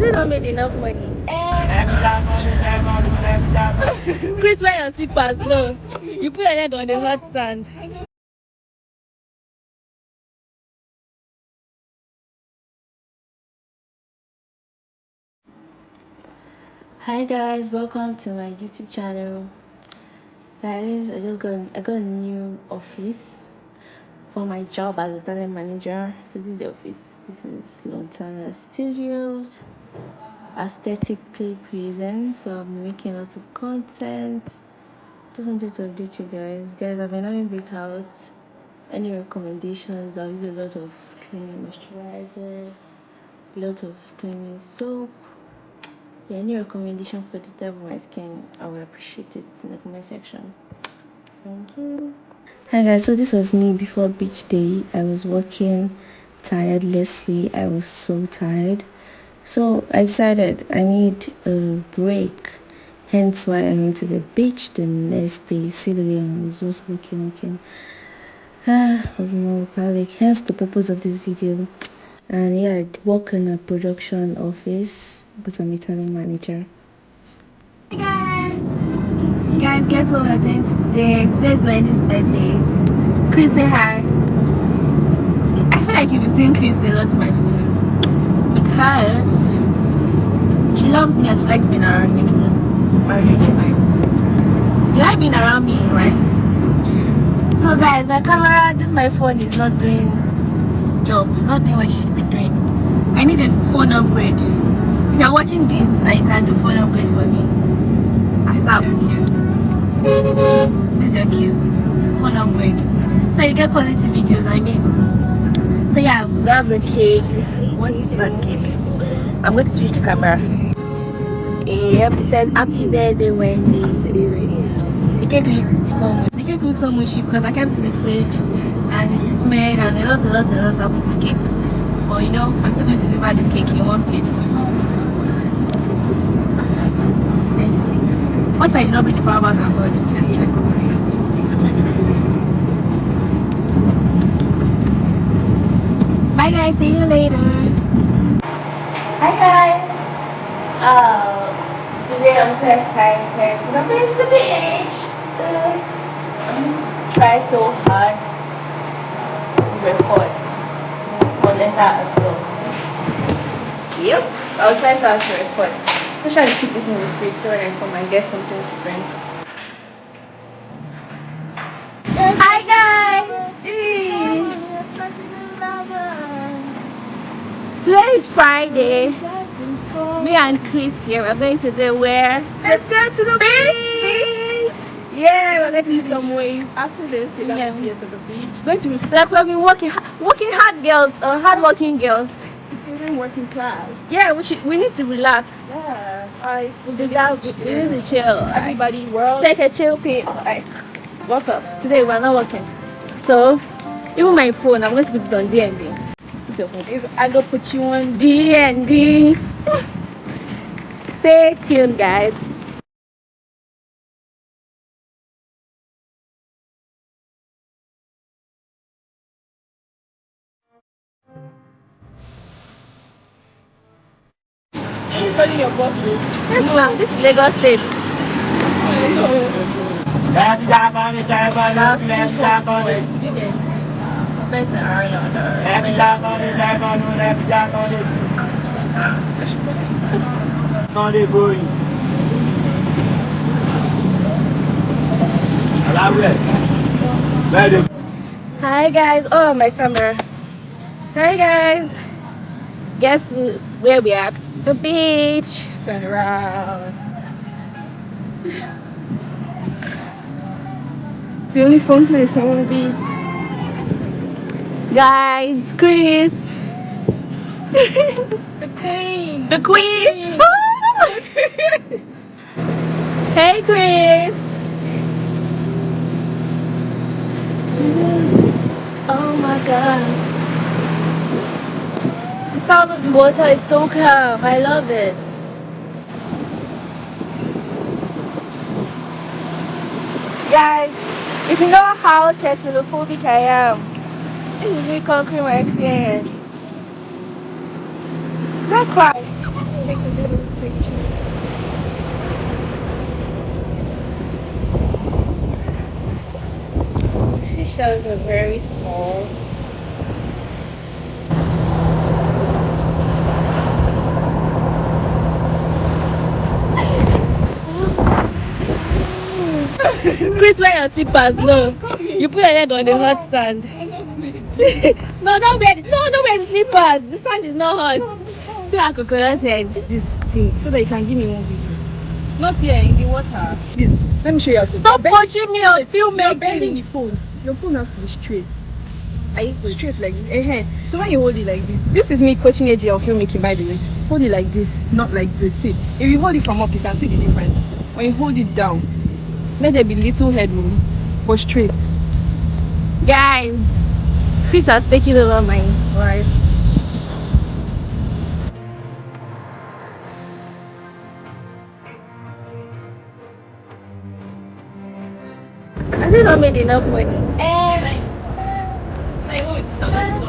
it not made enough money? Chris, wear your slippers. No, you put your leg on the hot sand. Hi guys, welcome to my YouTube channel. Guys, I got a new office for my job as a talent manager. So this is the office. This is Lontana Studios. Aesthetically pleasing. So I'll be making lots of content. Just wanted to update you guys. Guys, I've been having breakouts. Any recommendations? I'll use a lot of cleaning moisturizer, a lot of cleaning soap. Yeah, any recommendation for the type of my skin, I will appreciate it in the comment section. Thank you. Hi guys, so this was me before beach day. I was working tirelessly. I was so tired. So I decided I need a break. Hence why I went to the beach the next day. See the way I was just working. Of my workaholic. Hence the purpose of this video. And yeah, I work in a production office, but I'm a talent manager. Hey guys, guess what we're doing today? Today's my niece's birthday. Chris, say hi. I feel like you've been seeing Chris a lot in my video because she loves me and she likes being around me because you like being around me, right? So guys, my camera, this my phone is not doing its job. It's not doing what it should be doing. I need a phone upgrade. If you're watching this and you can do phone upgrade for me, ASAP. This is your cue. Phone upgrade. So you get quality videos, I mean. So yeah, we have the cake. What is that cake? I'm going to switch the camera. Yep, it says happy birthday Wendy. The cake looks so mushy because I kept it in the fridge and it smelled and a lot happened to the cake. But you know, I'm still going to deliver this cake in one piece. What if I did not bring the power bank and board? Check. Bye guys, see you later. Hi guys. Today I'm so excited because I'm going to the beach. I'm just trying so hard to record. So let's have a go. Yep, I'll try so hard to record. Just trying to keep this in the fridge so when I come and get something to drink. Hi guys! Today is Friday. Me and Chris here. We're going to the where? Let's go to the beach! Yeah, we're going to do some waves. After this, we're going to go to the beach. Going to be like we've been working hard girls, hard working girls. Even working class. Yeah, we need to relax. Yeah, we need to chill. Everybody, world. Take a chill pill. Like, work off. Today we're not working. So, even my phone, I'm going to put it on D&D. I go put you on D&D. Stay tuned, guys. Calling your boss? Yes, ma'am. This is Lagos State. Hi guys. Oh, my camera. Hi guys. Guess where we are? The beach. Turn around. The only fun place I want to be. Guys, Chris. The queen. The queen. Hey, Chris. Oh my god. The sound of the water is so calm. I love it. Guys, if you know how technophobic I am, this is me conquering my fear. Not cry. Take a little picture. The seashells are very small. Chris, wear your slippers. No, you put your head on the hot sand. No, don't wear the slippers. The sand is not hot. Still a coconut head. This thing so that you can give me one video. Not here in the water. Please, let me show you how to. Stop watching me on film You're bending making. the phone. Your phone has to be straight. Are you straight like this? So when you hold it like this is me coaching AJ of filmmaking, by the way. Hold it like this, not like this. See, if you hold it from up, you can see the difference. When you hold it down, let there be little headroom, but straight. Guys, Chris has taken over my life. I think I made enough money. I know it's not.